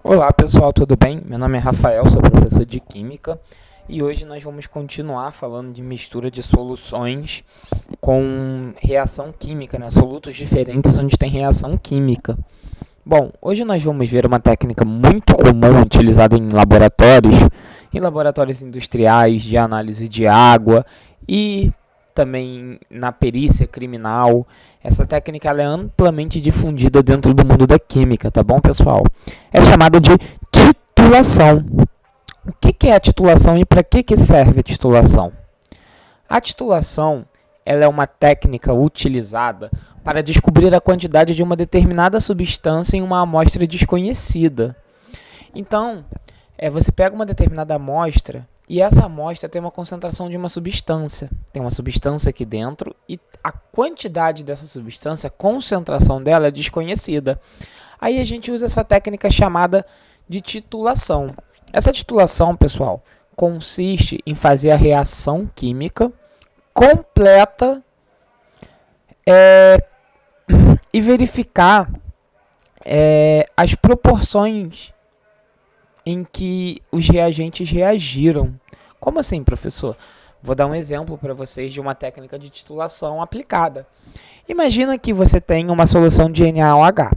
Olá pessoal, tudo bem? Meu nome é Rafael, sou professor de Química e hoje nós vamos continuar falando de mistura de soluções com reação química, né? Solutos diferentes onde tem reação química. Bom, hoje nós vamos ver uma técnica muito comum utilizada em laboratórios industriais de análise de água e também na perícia criminal. Essa técnica ela é amplamente difundida dentro do mundo da química, tá bom, pessoal? É chamada de titulação. O que é a titulação e para que serve a titulação? A titulação ela é uma técnica utilizada para descobrir a quantidade de uma determinada substância em uma amostra desconhecida. Então, você pega uma determinada amostra e essa amostra tem uma concentração de uma substância. Tem uma substância aqui dentro e a quantidade dessa substância, a concentração dela é desconhecida. Aí a gente usa essa técnica chamada de titulação. Essa titulação, pessoal, consiste em fazer a reação química completa e verificar as proporções em que os reagentes reagiram. Como assim, professor? Vou dar um exemplo para vocês de uma técnica de titulação aplicada. Imagina que você tem uma solução de NaOH.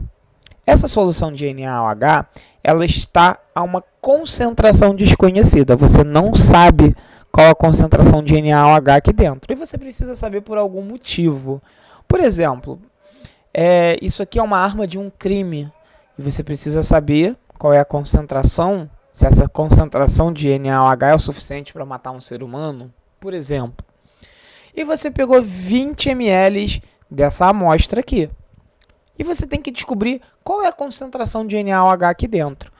Essa solução de NaOH, ela está a uma concentração desconhecida. Você não sabe qual a concentração de NaOH aqui dentro. E você precisa saber por algum motivo. Por exemplo, isso aqui é uma arma de um crime. E você precisa saber qual é a concentração, se essa concentração de NaOH é o suficiente para matar um ser humano, por exemplo. E você pegou 20 ml dessa amostra aqui. E você tem que descobrir qual é a concentração de NaOH aqui dentro.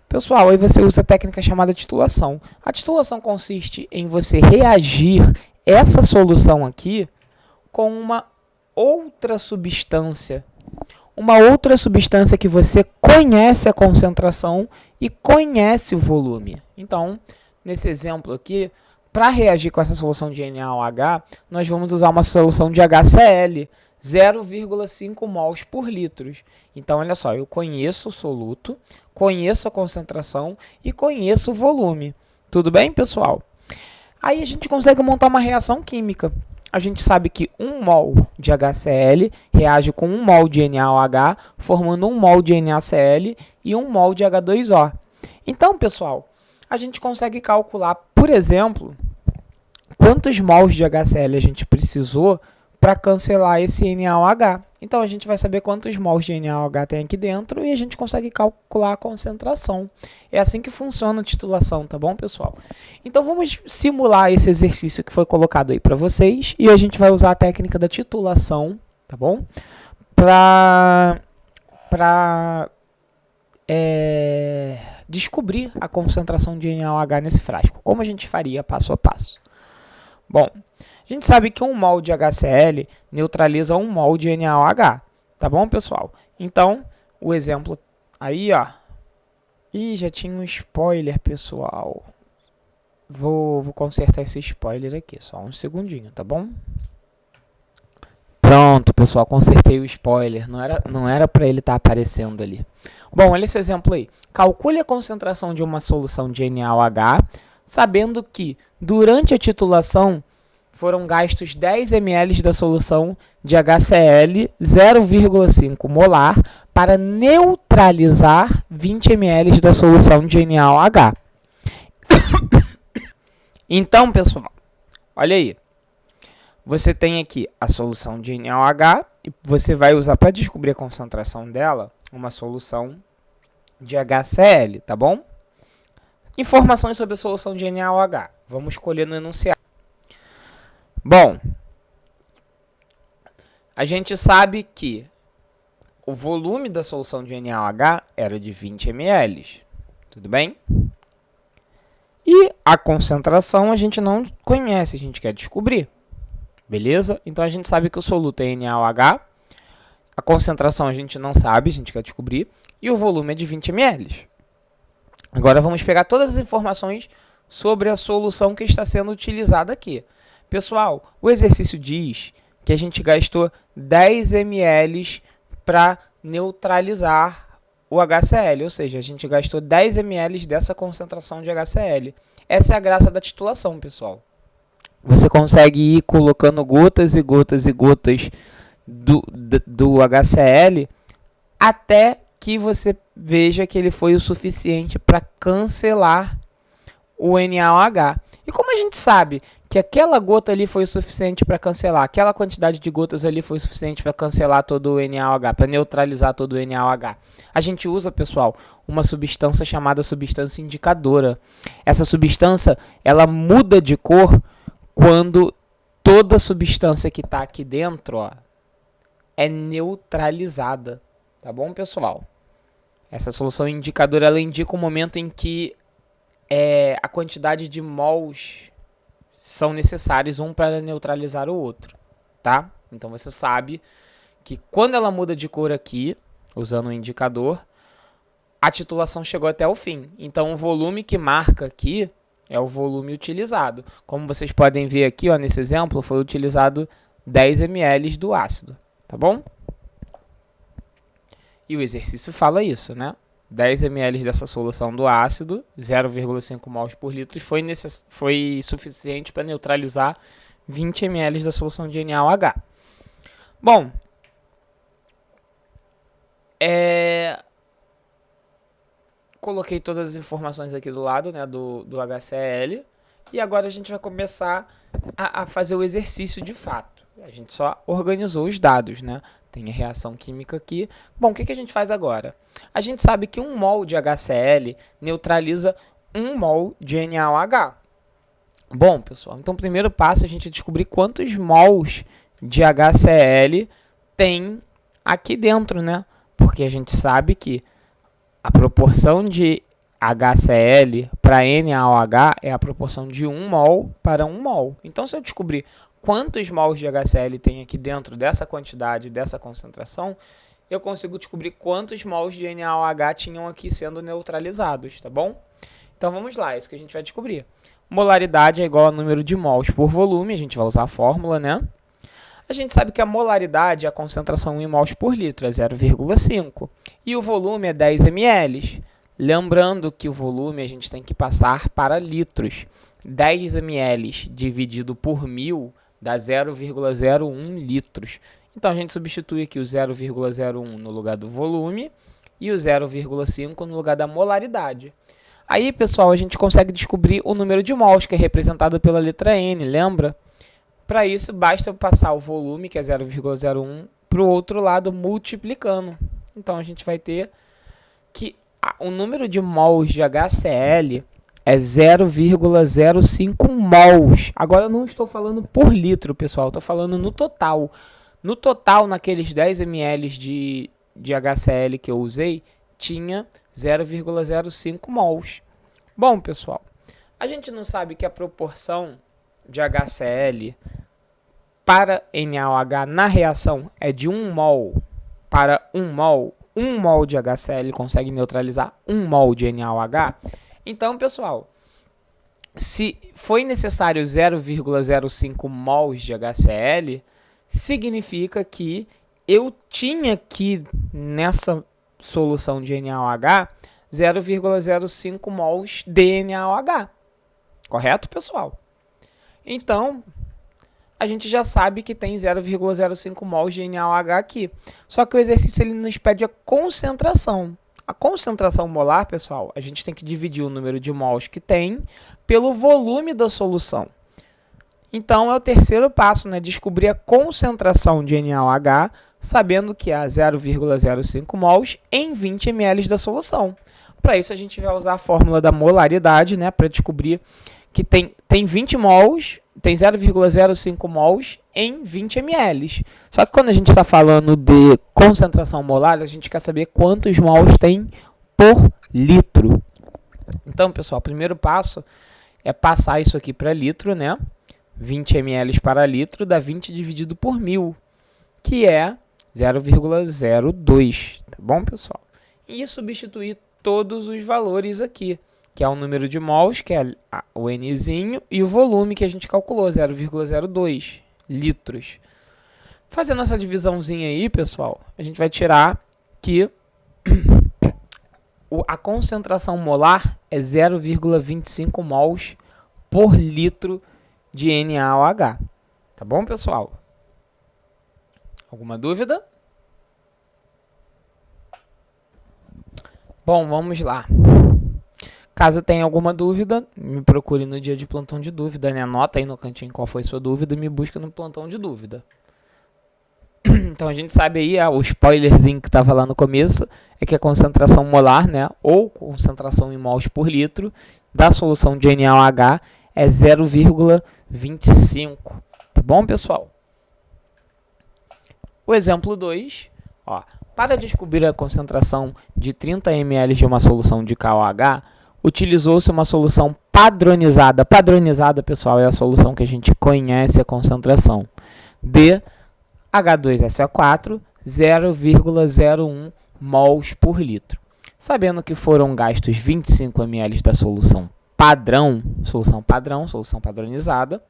Pessoal, aí você usa a técnica chamada titulação. A titulação consiste em você reagir essa solução aqui com uma outra substância. Uma outra substância que você conhece a concentração e conhece o volume. Então, nesse exemplo aqui, para reagir com essa solução de NaOH, nós vamos usar uma solução de HCl, 0,5 mols por litro. Então, olha só, eu conheço o soluto, conheço a concentração e conheço o volume. Tudo bem, pessoal? Aí a gente consegue montar uma reação química. A gente sabe que 1 mol de HCl reage com 1 mol de NaOH, formando 1 mol de NaCl e 1 mol de H2O. Então, pessoal, a gente consegue calcular, por exemplo, quantos mols de HCl a gente precisou para cancelar esse NaOH. Então, a gente vai saber quantos mols de NaOH tem aqui dentro e a gente consegue calcular a concentração. É assim que funciona a titulação, tá bom, pessoal? Então, vamos simular esse exercício que foi colocado aí para vocês e a gente vai usar a técnica da titulação, tá bom? Para descobrir a concentração de NaOH nesse frasco. Como a gente faria passo a passo? Bom, a gente sabe que 1 mol de HCl neutraliza 1 mol de NaOH, tá bom, pessoal? Então, o exemplo aí, ó. Ih, já tinha um spoiler, pessoal. Vou consertar esse spoiler aqui, só um segundinho, tá bom? Pronto, pessoal, consertei o spoiler. Não era para ele estar aparecendo ali. Bom, olha esse exemplo aí. Calcule a concentração de uma solução de NaOH, sabendo que durante a titulação foram gastos 10 ml da solução de HCl 0,5 molar para neutralizar 20 ml da solução de NaOH. Então, pessoal, olha aí. Você tem aqui a solução de NaOH e você vai usar para descobrir a concentração dela uma solução de HCl, tá bom? Informações sobre a solução de NaOH. Vamos escolher no enunciado. Bom, a gente sabe que o volume da solução de NaOH era de 20 ml, tudo bem? E a concentração a gente não conhece, a gente quer descobrir, beleza? Então a gente sabe que o soluto é NaOH, a concentração a gente não sabe, a gente quer descobrir, e o volume é de 20 ml. Agora vamos pegar todas as informações sobre a solução que está sendo utilizada aqui. Pessoal, o exercício diz que a gente gastou 10 ml para neutralizar o HCl, ou seja, a gente gastou 10 ml dessa concentração de HCl. Essa é a graça da titulação, pessoal. Você consegue ir colocando gotas e gotas e gotas do HCl até que você veja que ele foi o suficiente para cancelar o NaOH. E como a gente sabe que aquela gota ali foi o suficiente para cancelar, aquela quantidade de gotas ali foi o suficiente para cancelar todo o NaOH, para neutralizar todo o NaOH? A gente usa, pessoal, uma substância chamada substância indicadora. Essa substância, ela muda de cor quando toda substância que está aqui dentro, ó, é neutralizada. Tá bom, pessoal? Essa solução indicadora, ela indica o momento em que a quantidade de mols são necessários um para neutralizar o outro, tá? Então você sabe que quando ela muda de cor aqui, usando o indicador, a titulação chegou até o fim. Então o volume que marca aqui é o volume utilizado. Como vocês podem ver aqui, ó, nesse exemplo, foi utilizado 10 ml do ácido, tá bom? E o exercício fala isso, né? 10 ml dessa solução do ácido, 0,5 mols por litro, foi suficiente para neutralizar 20 ml da solução de NaOH. Bom, coloquei todas as informações aqui do lado, né, do HCl, e agora a gente vai começar a fazer o exercício de fato. A gente só organizou os dados, né? Tem a reação química aqui. Bom, o que a gente faz agora? A gente sabe que 1 mol de HCl neutraliza 1 mol de NaOH. Bom, pessoal, então o primeiro passo é a gente descobrir quantos mols de HCl tem aqui dentro, né? Porque a gente sabe que a proporção de HCl para NaOH é a proporção de 1 mol para 1 mol. Então, se eu descobrir quantos mols de HCl tem aqui dentro dessa quantidade, dessa concentração, eu consigo descobrir quantos mols de NaOH tinham aqui sendo neutralizados, tá bom? Então vamos lá, é isso que a gente vai descobrir. Molaridade é igual ao número de mols por volume, a gente vai usar a fórmula, né? A gente sabe que a molaridade é a concentração em mols por litro, é 0,5. E o volume é 10 ml. Lembrando que o volume a gente tem que passar para litros. 10 ml dividido por 1000 dá 0,01 litros. Então, a gente substitui aqui o 0,01 no lugar do volume e o 0,5 no lugar da molaridade. Aí, pessoal, a gente consegue descobrir o número de mols, que é representado pela letra N, lembra? Para isso, basta passar o volume, que é 0,01, para o outro lado, multiplicando. Então, a gente vai ter que o número de mols de HCl é 0,05 mols. Agora eu não estou falando por litro, pessoal. Estou falando no total. No total, naqueles 10 ml de HCl que eu usei, tinha 0,05 mols. Bom, pessoal, a gente não sabe que a proporção de HCl para NaOH na reação é de 1 mol para 1 mol. 1 mol de HCl consegue neutralizar 1 mol de NaOH. Então, pessoal, se foi necessário 0,05 mols de HCl, significa que eu tinha aqui nessa solução de NaOH 0,05 mols de NaOH. Correto, pessoal? Então, a gente já sabe que tem 0,05 mols de NaOH aqui. Só que o exercício ele nos pede a concentração. A concentração molar, pessoal, a gente tem que dividir o número de mols que tem pelo volume da solução. Então, é o terceiro passo, né? Descobrir a concentração de NaOH, sabendo que há 0,05 mols em 20 ml da solução. Para isso, a gente vai usar a fórmula da molaridade, né? Para descobrir que tem 20 mols, tem 0,05 mols em 20 ml. Só que quando a gente está falando de concentração molar, a gente quer saber quantos mols tem por litro. Então, pessoal, o primeiro passo é passar isso aqui para litro, né? 20 ml para litro dá 20 dividido por 1000, que é 0,02, tá bom, pessoal? E substituir todos os valores aqui, que é o número de mols, que é o Nzinho, e o volume que a gente calculou, 0,02 litros. Fazendo essa divisãozinha aí, pessoal, a gente vai tirar que a concentração molar é 0,25 mols por litro de NaOH. Tá bom, pessoal? Alguma dúvida? Bom, vamos lá. Caso tenha alguma dúvida, me procure no dia de plantão de dúvida, né? Anota aí no cantinho qual foi a sua dúvida e me busca no plantão de dúvida. Então a gente sabe aí, o spoilerzinho que estava lá no começo, é que a concentração molar, né, ou concentração em mols por litro da solução de NaOH é 0,25. Tá bom, pessoal? O exemplo 2, ó, para descobrir a concentração de 30 ml de uma solução de KOH, utilizou-se uma solução padronizada. Padronizada, pessoal, é a solução que a gente conhece a concentração de H2SO4, 0,01 mols por litro. Sabendo que foram gastos 25 ml da solução padrão, solução padronizada,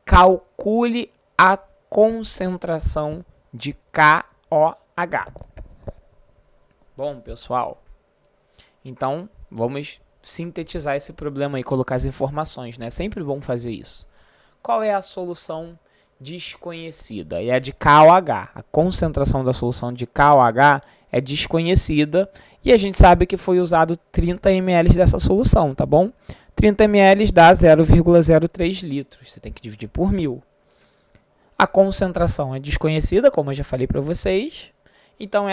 calcule a concentração de KOH. Bom, pessoal, então vamos sintetizar esse problema e colocar as informações, né? É sempre bom fazer isso. Qual é a solução desconhecida? É a de KOH. A concentração da solução de KOH é desconhecida e a gente sabe que foi usado 30 ml dessa solução, tá bom? 30 ml dá 0,03 litros. Você tem que dividir por 1000. A concentração é desconhecida, como eu já falei para vocês. Então,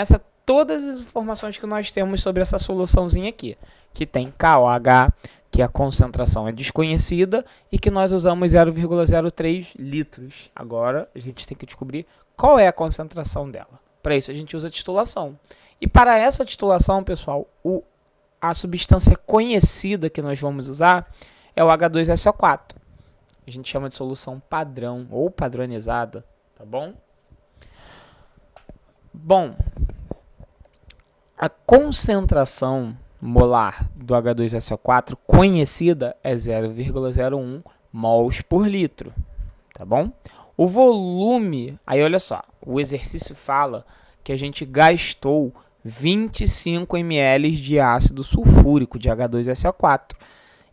todas as informações que nós temos sobre essa soluçãozinha aqui, que tem KOH, que a concentração é desconhecida e que nós usamos 0,03 litros. Agora, a gente tem que descobrir qual é a concentração dela. Para isso, a gente usa a titulação. E para essa titulação, pessoal, a substância conhecida que nós vamos usar é o H2SO4. A gente chama de solução padrão ou padronizada, tá bom? Bom, a concentração molar do H2SO4 conhecida é 0,01 mols por litro, tá bom? O volume, aí olha só, o exercício fala que a gente gastou 25 ml de ácido sulfúrico de H2SO4.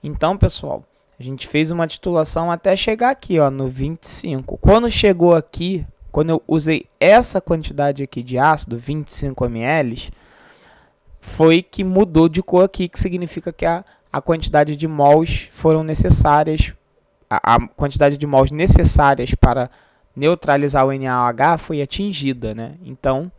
Então, pessoal, a gente fez uma titulação até chegar aqui, ó, no 25. Quando chegou aqui, quando eu usei essa quantidade aqui de ácido, 25 ml, foi que mudou de cor aqui, que significa que a quantidade de mols foram necessárias, a quantidade de mols necessárias para neutralizar o NaOH foi atingida, né? Então,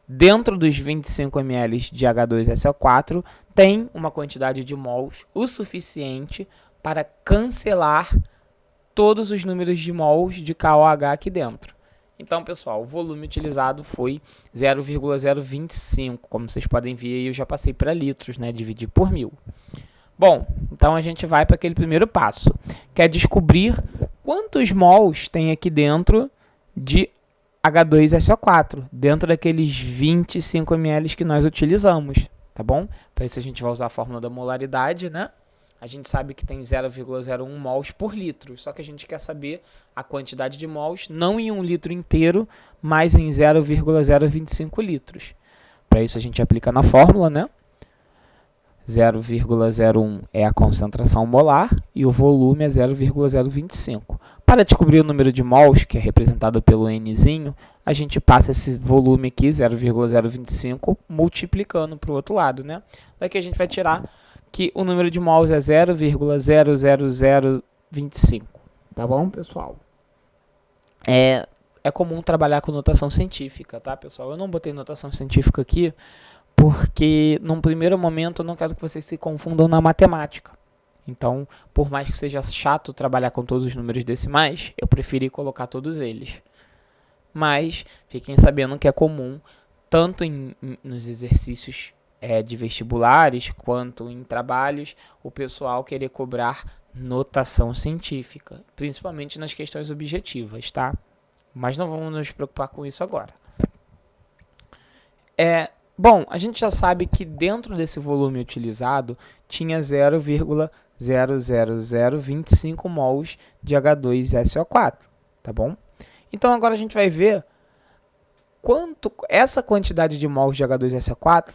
dentro dos 25 ml de H2SO4, tem uma quantidade de mols o suficiente para cancelar todos os números de mols de KOH aqui dentro. Então, pessoal, o volume utilizado foi 0,025. Como vocês podem ver, aí eu já passei para litros, né? Dividir por 1000. Bom, então a gente vai para aquele primeiro passo, que é descobrir quantos mols tem aqui dentro de H2SO4, dentro daqueles 25 ml que nós utilizamos, tá bom? Para isso a gente vai usar a fórmula da molaridade, né? A gente sabe que tem 0,01 mols por litro, só que a gente quer saber a quantidade de mols, não em 1 litro inteiro, mas em 0,025 litros. Para isso a gente aplica na fórmula, né? 0,01 é a concentração molar e o volume é 0,025. Para descobrir o número de mols, que é representado pelo Nzinho, a gente passa esse volume aqui, 0,025, multiplicando para o outro lado, né? Daqui a gente vai tirar que o número de mols é 0,00025. Tá bom, pessoal? É comum trabalhar com notação científica, tá, pessoal? Eu não botei notação científica aqui porque, num primeiro momento, eu não quero que vocês se confundam na matemática. Então, por mais que seja chato trabalhar com todos os números decimais, eu preferi colocar todos eles. Mas, fiquem sabendo que é comum, tanto nos exercícios de vestibulares, quanto em trabalhos, o pessoal querer cobrar notação científica, principalmente nas questões objetivas, tá? Mas não vamos nos preocupar com isso agora. Bom, a gente já sabe que dentro desse volume utilizado tinha 0,00025 mols de H2SO4, tá bom? Então agora a gente vai ver quanto essa quantidade de mols de H2SO4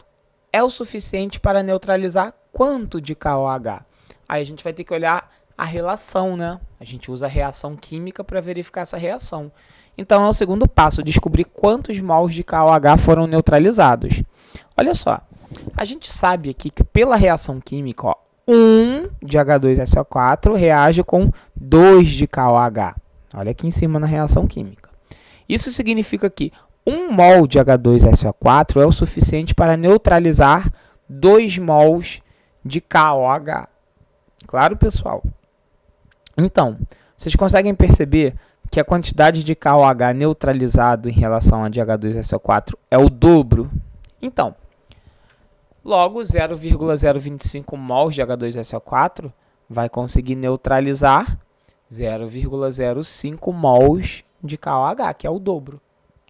é o suficiente para neutralizar quanto de KOH? Aí a gente vai ter que olhar a relação, né? A gente usa a reação química para verificar essa reação. Então é o segundo passo, descobrir quantos mols de KOH foram neutralizados. Olha só, a gente sabe aqui que pela reação química, ó, 1 de H2SO4 reage com 2 de KOH. Olha aqui em cima na reação química. Isso significa que 1 mol de H2SO4 é o suficiente para neutralizar 2 mols de KOH. Claro, pessoal? Então, vocês conseguem perceber que a quantidade de KOH neutralizado em relação a de H2SO4 é o dobro? Então, logo 0,025 mols de H2SO4 vai conseguir neutralizar 0,05 mols de KOH, que é o dobro.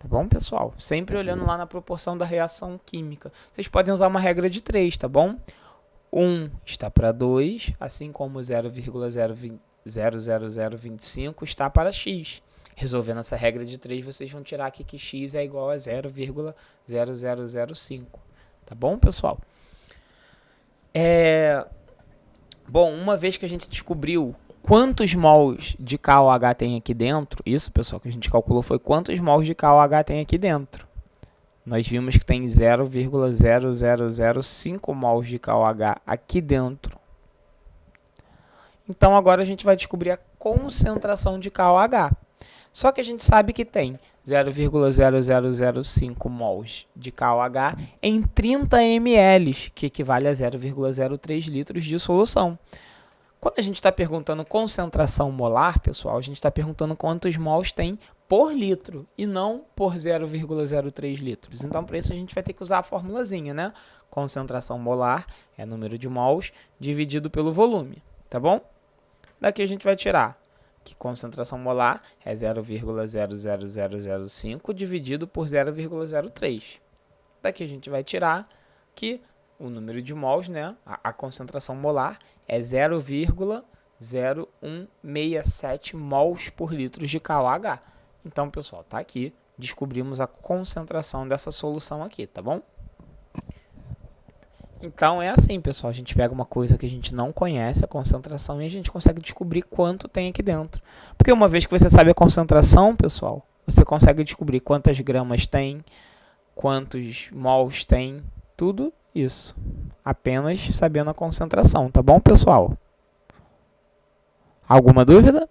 Tá bom, pessoal? Sempre olhando lá na proporção da reação química. Vocês podem usar uma regra de 3, tá bom? 1 está para 2, assim como 0,00025 está para x. Resolvendo essa regra de 3, vocês vão tirar aqui que x é igual a 0,0005. Tá bom, pessoal? Bom, uma vez que a gente descobriu quantos mols de KOH tem aqui dentro, isso, pessoal, que a gente calculou foi quantos mols de KOH tem aqui dentro. Nós vimos que tem 0,0005 mols de KOH aqui dentro. Então, agora a gente vai descobrir a concentração de KOH. Só que a gente sabe que tem 0,0005 mols de KOH em 30 ml, que equivale a 0,03 litros de solução. Quando a gente está perguntando concentração molar, pessoal, a gente está perguntando quantos mols tem por litro e não por 0,03 litros. Então, para isso, a gente vai ter que usar a formulazinha, né? Concentração molar é número de mols dividido pelo volume, tá bom? Daqui a gente vai tirar que concentração molar é 0,00005 dividido por 0,03. Daqui a gente vai tirar que o número de mols, né? A concentração molar é 0,0167 mols por litro de KOH. Então, pessoal, tá aqui. Descobrimos a concentração dessa solução aqui, tá bom? Então, é assim, pessoal. A gente pega uma coisa que a gente não conhece, a concentração, e a gente consegue descobrir quanto tem aqui dentro. Porque uma vez que você sabe a concentração, pessoal, você consegue descobrir quantas gramas tem, quantos mols tem, tudo isso. Apenas sabendo a concentração, tá bom, pessoal? Alguma dúvida?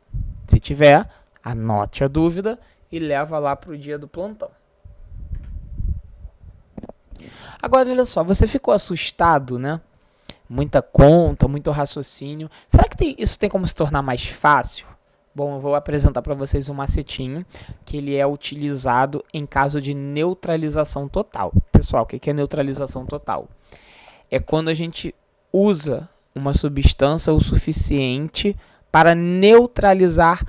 Se tiver, anote a dúvida e leva lá para o dia do plantão. Agora, olha só, você ficou assustado, né? Muita conta, muito raciocínio. Será que isso tem como se tornar mais fácil? Bom, eu vou apresentar para vocês um macetinho que ele é utilizado em caso de neutralização total. Pessoal, o que é neutralização total? É quando a gente usa uma substância o suficiente para neutralizar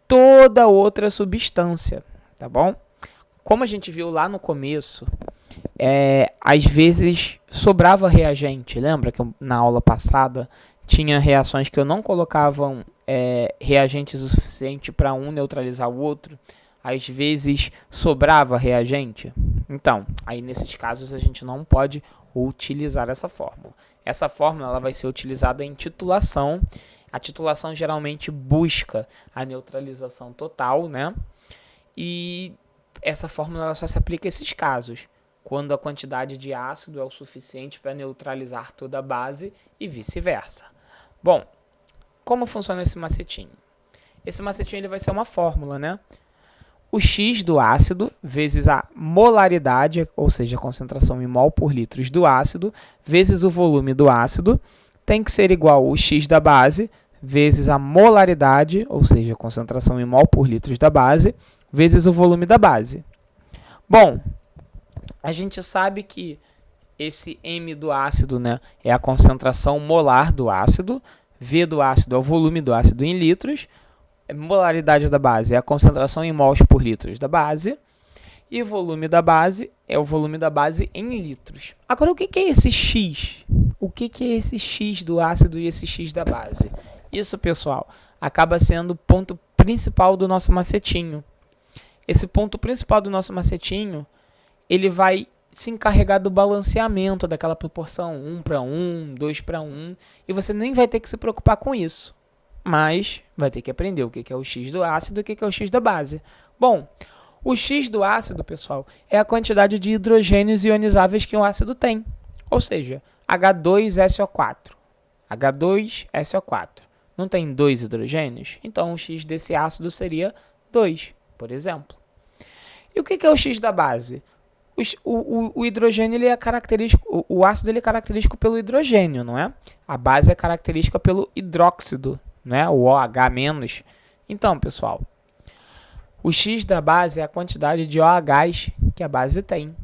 toda outra substância, tá bom? Como a gente viu lá no começo, às vezes sobrava reagente. Lembra que na aula passada tinha reações que eu não colocava reagentes o suficiente para um neutralizar o outro? Às vezes sobrava reagente. Então, aí nesses casos a gente não pode utilizar essa fórmula. Essa fórmula ela vai ser utilizada em titulação. A titulação geralmente busca a neutralização total, né? E essa fórmula ela só se aplica a esses casos, quando a quantidade de ácido é o suficiente para neutralizar toda a base e vice-versa. Bom, como funciona esse macetinho? Esse macetinho ele vai ser uma fórmula, né? O X do ácido vezes a molaridade, ou seja, a concentração em mol por litros do ácido, vezes o volume do ácido, tem que ser igual ao X da base vezes a molaridade, ou seja, a concentração em mol por litros da base, vezes o volume da base. Bom, a gente sabe que esse M do ácido, né, é a concentração molar do ácido, V do ácido é o volume do ácido em litros, molaridade da base é a concentração em mols por litros da base, e o volume da base é o volume da base em litros. Agora, o que é esse X? O que é esse X do ácido e esse X da base? Isso, pessoal, acaba sendo o ponto principal do nosso macetinho. Esse ponto principal do nosso macetinho, ele vai se encarregar do balanceamento daquela proporção 1 para 1, 2 para 1, e você nem vai ter que se preocupar com isso. Mas vai ter que aprender o que é o X do ácido e o que é o X da base. Bom, o X do ácido, pessoal, é a quantidade de hidrogênios ionizáveis que o ácido tem. Ou seja, H2SO4. H2SO4. Não tem 2 hidrogênios? Então, o X desse ácido seria 2, por exemplo. E o que é o X da base? O hidrogênio ele é característico, o ácido ele é característico pelo hidrogênio, não é? A base é característica pelo hidróxido, né? O OH-. Então, pessoal, o X da base é a quantidade de OHs que a base tem,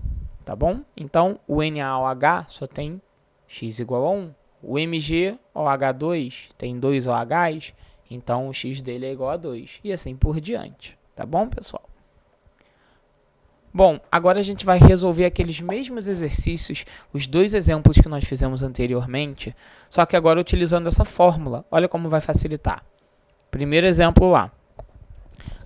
tá bom? Então, o NaOH só tem X igual a 1. O MgOH2 tem 2 OHs, então o X dele é igual a 2. E assim por diante, tá bom, pessoal? Bom, agora a gente vai resolver aqueles mesmos exercícios, os 2 exemplos que nós fizemos anteriormente, só que agora utilizando essa fórmula. Olha como vai facilitar. Primeiro exemplo lá.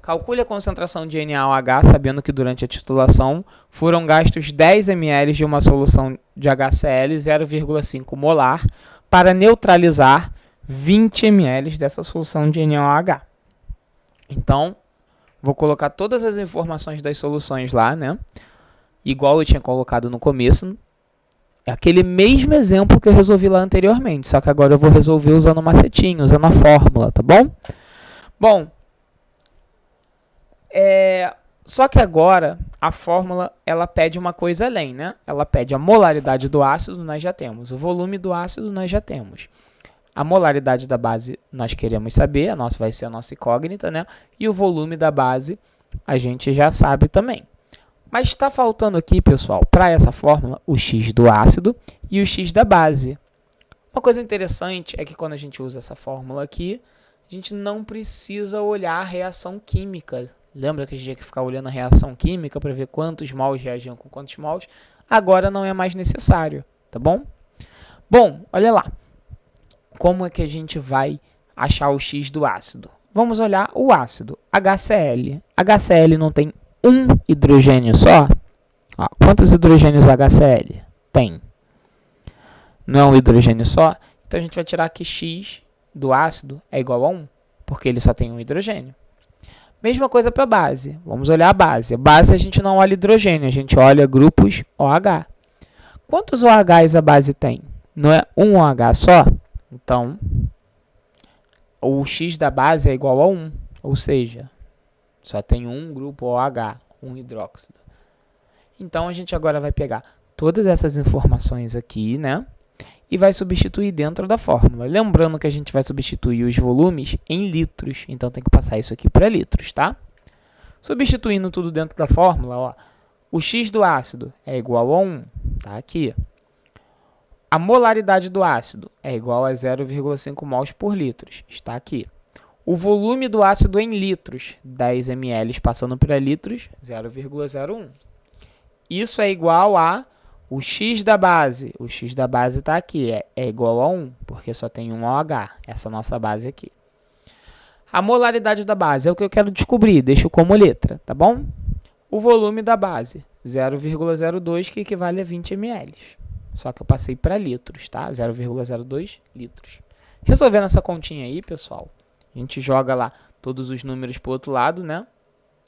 Calcule a concentração de NaOH, sabendo que durante a titulação foram gastos 10 ml de uma solução de HCl 0,5 molar para neutralizar 20 ml dessa solução de NaOH. Então, vou colocar todas as informações das soluções lá, né? Igual eu tinha colocado no começo. É aquele mesmo exemplo que eu resolvi lá anteriormente, só que agora eu vou resolver usando o macetinho, usando a fórmula, tá bom? Bom, só que agora a fórmula ela pede uma coisa além, né? Ela pede a molaridade do ácido, nós já temos. O volume do ácido, nós já temos. A molaridade da base nós queremos saber, vai ser a nossa incógnita, né? E o volume da base a gente já sabe também. Mas está faltando aqui, pessoal, para essa fórmula, o X do ácido e o X da base. Uma coisa interessante é que quando a gente usa essa fórmula aqui, a gente não precisa olhar a reação química. Lembra que a gente tinha que ficar olhando a reação química para ver quantos mols reagiam com quantos mols? Agora não é mais necessário, tá bom? Bom, olha lá. Como é que a gente vai achar o X do ácido? Vamos olhar o ácido, HCl. HCl não tem um hidrogênio só? Ó, quantos hidrogênios o HCl tem? Não é um hidrogênio só? Então a gente vai tirar que X do ácido é igual a 1, porque ele só tem um hidrogênio. Mesma coisa para a base. Vamos olhar a base. A base a gente não olha hidrogênio, a gente olha grupos OH. Quantos OHs a base tem? Não é um OH só? Então, o X da base é igual a 1, ou seja, só tem um grupo OH, um hidróxido. Então, a gente agora vai pegar todas essas informações aqui, né? E vai substituir dentro da fórmula. Lembrando que a gente vai substituir os volumes em litros, então tem que passar isso aqui para litros, tá? Substituindo tudo dentro da fórmula, ó, o X do ácido é igual a 1, tá aqui. A molaridade do ácido é igual a 0,5 mols por litro, está aqui. O volume do ácido em litros, 10 ml passando para litros, 0,01. Isso é igual a o X da base. O X da base está aqui, é igual a 1, porque só tem um OH, essa nossa base aqui. A molaridade da base é o que eu quero descobrir, deixo como letra, tá bom? O volume da base, 0,02, que equivale a 20 ml. Só que eu passei para litros, tá? 0,02 litros. Resolvendo essa continha aí, pessoal, a gente joga lá todos os números para o outro lado, né?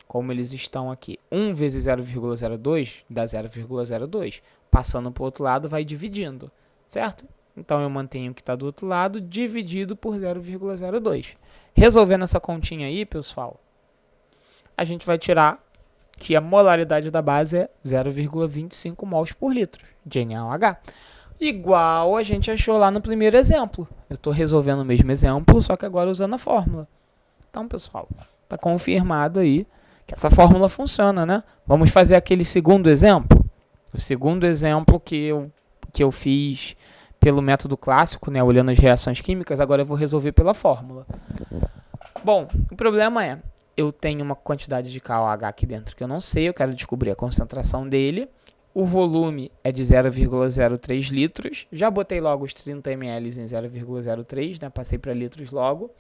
Como eles estão aqui. 1 vezes 0,02 dá 0,02. Passando para o outro lado, vai dividindo, certo? Então, eu mantenho o que está do outro lado dividido por 0,02. Resolvendo essa continha aí, pessoal, a gente vai tirar que a molaridade da base é 0,25 mols por litro de NaOH. Igual a gente achou lá no primeiro exemplo. Eu estou resolvendo o mesmo exemplo, só que agora usando a fórmula. Então, pessoal, está confirmado aí que essa fórmula funciona, né? Vamos fazer aquele segundo exemplo. O segundo exemplo que eu fiz pelo método clássico, né? Olhando as reações químicas, agora eu vou resolver pela fórmula. Bom, o problema é, eu tenho uma quantidade de KOH aqui dentro que eu não sei, eu quero descobrir a concentração dele. O volume é de 0,03 litros. Já botei logo os 30 ml em 0,03, né? Passei para litros logo.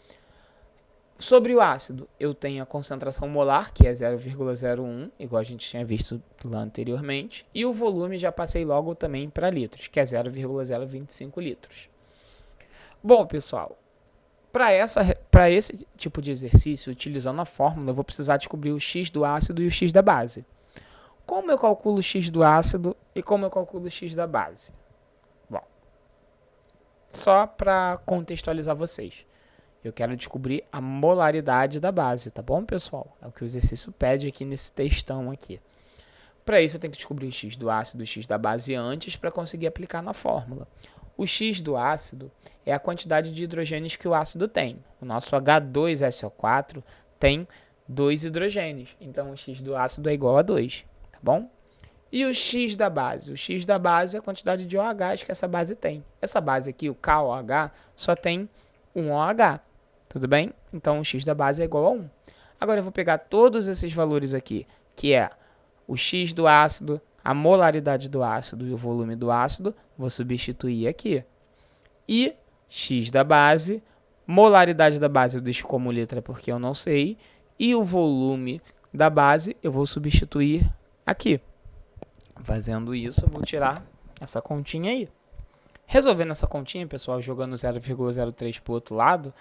Sobre o ácido, eu tenho a concentração molar, que é 0,01, igual a gente tinha visto lá anteriormente, e o volume já passei logo também para litros, que é 0,025 litros. Bom, pessoal, para esse tipo de exercício, utilizando a fórmula, eu vou precisar descobrir o x do ácido e o x da base. Como eu calculo o x do ácido e como eu calculo o x da base? Bom, só para contextualizar vocês. Eu quero descobrir a molaridade da base, tá bom, pessoal? É o que o exercício pede aqui nesse textão aqui. Para isso, eu tenho que descobrir o x do ácido e o x da base antes para conseguir aplicar na fórmula. O x do ácido é a quantidade de hidrogênios que o ácido tem. O nosso H2SO4 tem 2 hidrogênios, então o x do ácido é igual a 2, tá bom? E o x da base? O x da base é a quantidade de OH que essa base tem. Essa base aqui, o KOH, só tem um OH. Tudo bem? Então, o x da base é igual a 1. Agora, eu vou pegar todos esses valores aqui, que é o x do ácido, a molaridade do ácido e o volume do ácido, vou substituir aqui. E x da base, molaridade da base eu deixo como letra porque eu não sei, e o volume da base eu vou substituir aqui. Fazendo isso, eu vou tirar essa continha aí. Resolvendo essa continha, pessoal, jogando 0,03 para o outro lado,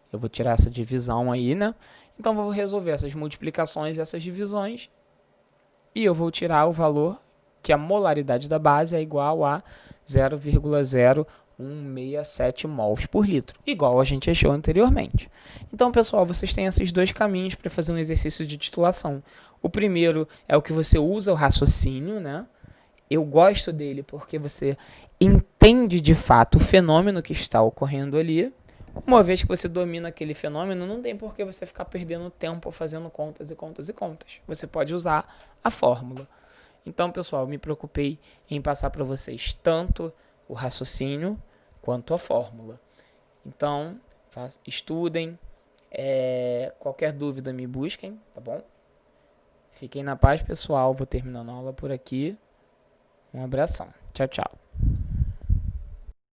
eu vou tirar essa divisão aí, né? Então, vou resolver essas multiplicações e essas divisões. E eu vou tirar o valor que a molaridade da base é igual a 0,0167 mols por litro. Igual a gente achou anteriormente. Então, pessoal, vocês têm esses dois caminhos para fazer um exercício de titulação. O primeiro é o que você usa o raciocínio, né? Eu gosto dele porque você entende de fato o fenômeno que está ocorrendo ali. Uma vez que você domina aquele fenômeno, não tem por que você ficar perdendo tempo fazendo contas e contas e contas. Você pode usar a fórmula. Então, pessoal, me preocupei em passar para vocês tanto o raciocínio quanto a fórmula. Então, estudem. Qualquer dúvida, me busquem, tá bom? Fiquem na paz, pessoal. Vou terminando a aula por aqui. Um abração. Tchau, tchau.